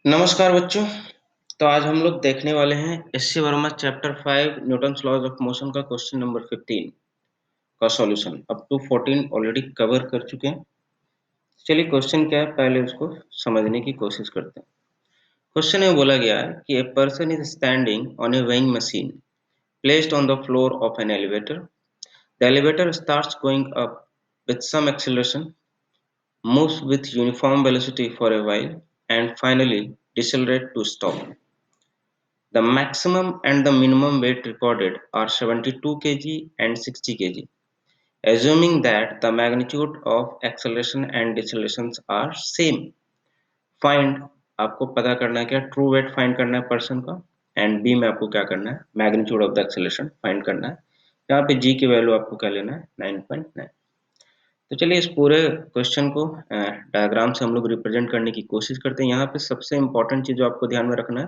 नमस्कार बच्चों। तो आज हम लोग देखने वाले हैं SC Verma chapter 5 Newton's laws of motion का क्वेश्चन नंबर 15 का solution. Up to 14 already cover कर चुके हैं। चलिए क्वेश्चन क्या है पहले उसको समझने की कोशिश करते हैं। क्वेश्चन में बोला गया है कि a person is standing on a weighing machine placed on the floor of an elevator. The elevator starts going up with some acceleration, moves with uniform velocity for a while, and finally decelerate to stop. The maximum and the minimum weight recorded are 72 kg and 60 kg. Assuming that the magnitude of acceleration and decelerations are same, find आपको पता करना है क्या true weight find करना है person का, and B में आपको क्या करना है magnitude of the acceleration find करना है। यहाँ पे जी की वैल्यू आपको क्या लेना है 9.9। तो चलिए इस पूरे क्वेश्चन को डायग्राम से हम लोग रिप्रेजेंट करने की कोशिश करते हैं। यहाँ पे सबसे इंपॉर्टेंट चीज जो आपको ध्यान में रखना है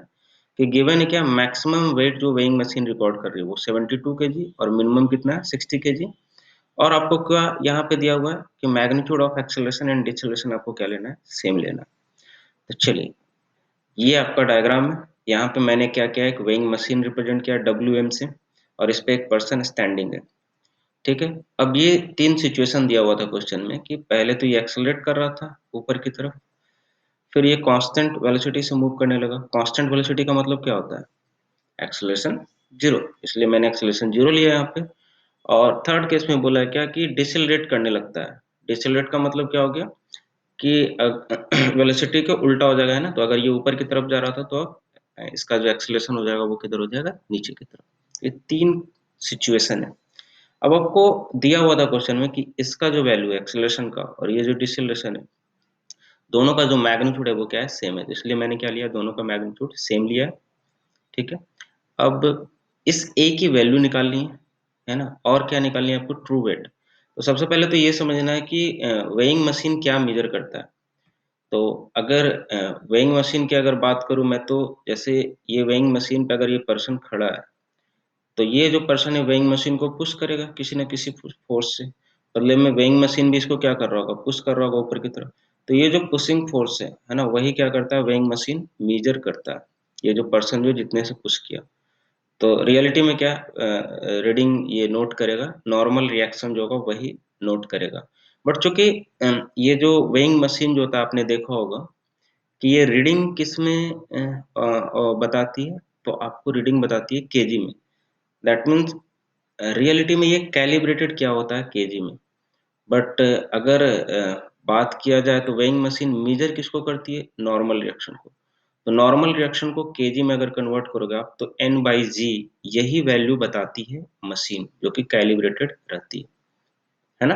कि गिवन है क्या मैक्सिमम वेट जो वेइंग मशीन रिकॉर्ड कर रही है वो 72 केजी और मिनिमम कितना है 60 केजी। और आपको क्या यहाँ पे दिया हुआ है कि magnitude of acceleration and deceleration आपको क्या लेना है सेम लेना है। तो चलिए ये आपका डायग्राम है। यहाँ पे मैंने क्या किया एक वेइंग मशीन रिप्रेजेंट किया WM से, और इस पे एक पर्सन स्टैंडिंग है। ठीक है, अब ये तीन सिचुएशन दिया हुआ था क्वेश्चन में कि पहले तो ये एक्सेलरेट कर रहा था ऊपर की तरफ, फिर ये कांस्टेंट वेलोसिटी से मूव करने लगा। कांस्टेंट वेलोसिटी का मतलब क्या होता है एक्सेलरेशन जीरो, इसलिए मैंने एक्सेलरेशन जीरो लिया यहाँ पे। और थर्ड केस में बोला है क्या कि डिसेलरेट करने लगता है। डिसेलरेट का मतलब क्या हो गया कि वेलोसिटी के उल्टा हो जाएगा, है ना। तो अगर ये ऊपर की तरफ जा रहा था तो इसका जो एक्सेलरेशन हो जाएगा वो किधर हो जाएगा नीचे की तरफ। ये तीन सिचुएशन है। अब आपको दिया हुआ था क्वेश्चन में कि इसका जो वैल्यू है एक्सेलरेशन का और ये जो डिसेलरेशन है दोनों का जो मैग्नीट्यूड है वो क्या है सेम है, तो इसलिए मैंने क्या लिया दोनों का मैग्नीट्यूड सेम लिया है। ठीक है, अब इस ए की वैल्यू निकालनी है ना, और क्या निकालनी है आपको ट्रू वेट। तो सबसे पहले तो ये समझना है कि वेइंग मशीन क्या मेजर करता है। तो अगर वेइंग मशीन की अगर बात करूं मैं, तो जैसे ये वेइंग मशीन पे अगर ये पर्सन खड़ा है तो ये जो पर्सन है वेइंग मशीन को पुश करेगा किसी न किसी फोर्स से। बदले में वेइंग मशीन भी इसको क्या कर रहा होगा पुश कर रहा होगा ऊपर की तरफ। तो ये जो पुशिंग फोर्स है ना, वही क्या करता है वेइंग मशीन मेजर करता है ये जो पर्सन जो जितने से पुश किया। तो रियलिटी में क्या रीडिंग ये नोट करेगा, नॉर्मल रिएक्शन जो होगा वही नोट करेगा। बट चूंकि ये जो वेइंग मशीन जो होता है आपने देखा होगा कि ये रीडिंग किस में बताती है, तो आपको रीडिंग बताती है केजी में। दैट मीन्स रियलिटी में ये कैलिब्रेटेड क्या होता है केजी में। बट अगर बात किया जाए तो वेइंग मशीन मेजर किसको करती है नॉर्मल रिएक्शन को। तो नॉर्मल रिएक्शन को केजी में अगर कन्वर्ट करोगे आप तो एन बाई जी यही वैल्यू बताती है मशीन जो कि कैलिब्रेटेड रहती है ना।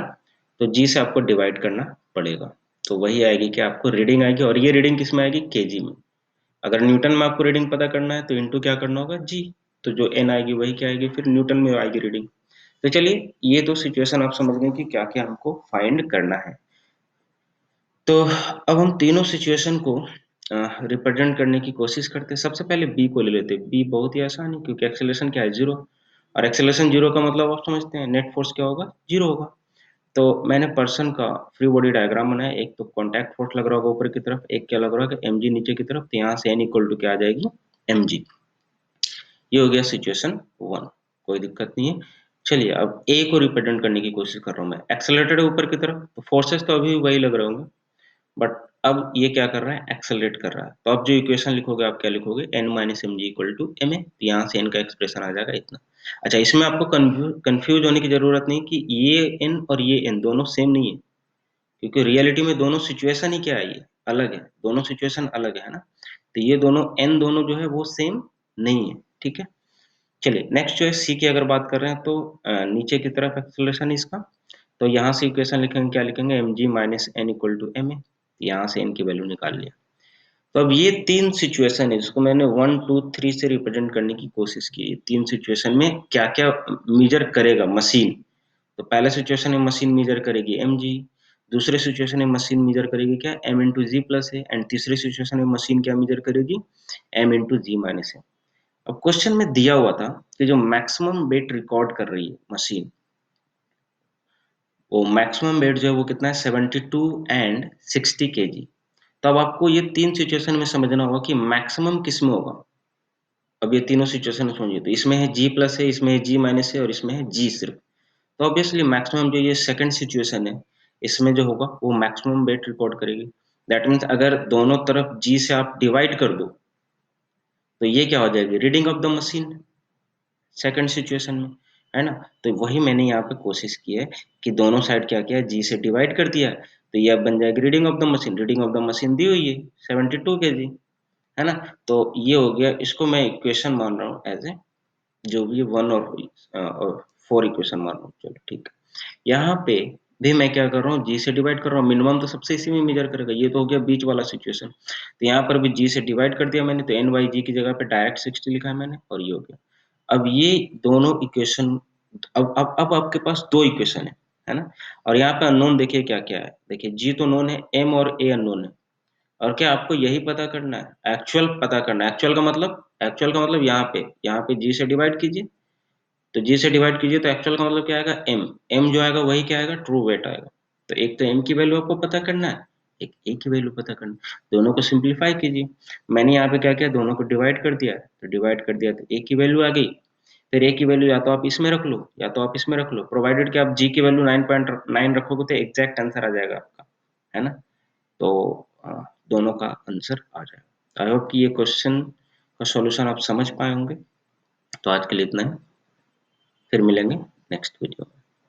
तो जी से आपको डिवाइड करना पड़ेगा, तो वही आएगी कि आपको रीडिंग आएगी, और ये रीडिंग किस में आएगी केजी में। अगर न्यूटन में आपको रीडिंग पता करना है तो इनटू क्या करना होगा जी। तो जो एन आएगी वही क्या आएगी फिर न्यूटन में आएगी रीडिंग। तो चलिए ये तो सिचुएशन आप समझ गए कि क्या क्या हमको फाइंड करना है। तो अब हम तीनों सिचुएशन को रिप्रेजेंट करने की कोशिश करते हैं। सबसे पहले बी को ले लेते हैं। बी बहुत ही आसान है क्योंकि एक्सेलरेशन क्या है जीरो, और एक्सेलरेशन जीरो का मतलब आप समझते हैं नेट फोर्स क्या होगा जीरो होगा। तो मैंने पर्सन का फ्री बॉडी डायग्राम बनाया। एक तो कॉन्टैक्ट फोर्स लग रहा होगा ऊपर की तरफ, एक क्या लग रहा होगा एम जी नीचे की तरफ। तो यहाँ से एन इक्वल टू क्या आ जाएगी एम जी। ये हो गया सिचुएशन वन, कोई दिक्कत नहीं है। चलिए अब ए को रिप्रेजेंट करने की कोशिश कर रहा हूँ मैं। एक्सेलरेटेड है ऊपर की तरफ तो फोर्सेस तो अभी वही लग रहे होंगे, बट अब ये क्या कर रहा है एक्सेलरेट कर रहा है। तो अब जो इक्वेशन लिखोगे आप क्या लिखोगे N minus M G equal to M A. यहाँ से एन का एक्सप्रेशन आ जाएगा इतना। अच्छा इसमें आपको कंफ्यूज होने की जरूरत नहीं कि ये एन और ये एन दोनों सेम नहीं है, क्योंकि रियलिटी में दोनों सिचुएशन ही क्या है ये अलग है, दोनों सिचुएशन अलग है ना। तो ये दोनों एन दोनों जो है वो सेम नहीं है। ठीक है, चलिए नेक्स्ट जो है सी की अगर बात कर रहे हैं तो नीचे की तरफ एक्सेलरेशन इसका। तो यहाँ से इक्वेशन लिखेंगे क्या लिखेंगे M G minus N equal to M A. यहाँ से एन की वैल्यू निकाल लिया। तो अब ये तीन सिचुएशन है जिसको मैंने 1 2 3 से रिप्रेजेंट करने की कोशिश की। तीन सिचुएशन में क्या क्या मेजर करेगा मशीन। तो पहला सिचुएशन में मशीन मेजर करेगी एम जी, दूसरे सिचुएशन में मशीन मेजर करेगी क्या एम इंटू जी प्लस है, एंड तीसरे सिचुएशन में मशीन क्या मेजर करेगी एम इंटू जी माइनस है। अब क्वेश्चन में दिया हुआ था कि जो मैक्सिमम वेट रिकॉर्ड कर रही है मशीन, वो मैक्सिमम वेट जो है वो कितना है 72 एंड 60 केजी। तब आपको ये 3 सिचुएशन में समझना होगा कि मैक्सिमम किस में होगा। अब ये तीनों सिचुएशन समझिए, तो इसमें है G प्लस है, इसमें है G माइनस है और इसमें है G सिर्फ। तो ऑब्वियसली मैक्सिमम जो ये सेकंड सिचुएशन है, इसमें जो होगा वो मैक्सिमम वेट रिकॉर्ड करेगी। दैट मीन्स अगर दोनों तरफ G से आप डिवाइड कर दो, तो ये क्या हो जाएगी, reading of the machine second situation में, है ना। तो वही मैंने यहाँ पे कोशिश की है कि दोनों साइड क्या किया, G से डिवाइड कर दिया, तो ये अब बन जाएगी reading of the machine. Reading of the machine दी हुई है 72 kg, है ना। तो ये हो गया, इसको मैं इक्वेशन मान रहा हूँ एज ए, जो भी 1 और 4 इक्वेशन मान रहा हूँ, चलो ठीक है। यहाँ पे भी मैं क्या कर रहा हूँ, G से डिवाइड कर रहा हूँ, मिनिमम तो सबसे इसी में मेजर करेगा, ये तो हो गया बीच वाला सिचुएशन। तो यहाँ पर भी G से डिवाइड कर दिया मैंने, तो एन बाई जी की जगह पे डायरेक्ट 60 लिखा है मैंने, और ये हो गया। अब ये दोनों इक्वेशन, अब आपके पास दो इक्वेशन है ना। और यहाँ पे अननोन देखिए क्या क्या है, देखिए G तो नोन है, M और A अननोन है। और क्या आपको यही पता करना है, एक्चुअल पता करना है। एक्चुअल का मतलब यहाँ पे G से डिवाइड कीजिए, तो G से डिवाइड कीजिए, तो एक्चुअल का मतलब क्या आएगा, M। M जो आएगा वही क्या आएगा, ट्रू वेट आएगा। तो एक तो M की वैल्यू आपको पता करना है, एक A की वैल्यू पता करना है। दोनों को सिंप्लीफाई कीजिए। मैंने यहाँ पे क्या किया, दोनों को डिवाइड कर दिया, तो डिवाइड कर दिया तो A की वैल्यू आ गई। फिर A की वैल्यू या तो आप इसमें रख लो या तो आप इसमें रख लो, प्रोवाइडेड कि आप G की वैल्यू 9.9 रखोगे तो एग्जैक्ट आंसर आ जाएगा आपका, है ना। तो दोनों का आंसर आ जाएगा। आई होप कि ये क्वेश्चन का सॉल्यूशन आप समझ पाए होंगे। तो आज के लिए इतना ही, फिर मिलेंगे नेक्स्ट वीडियो में।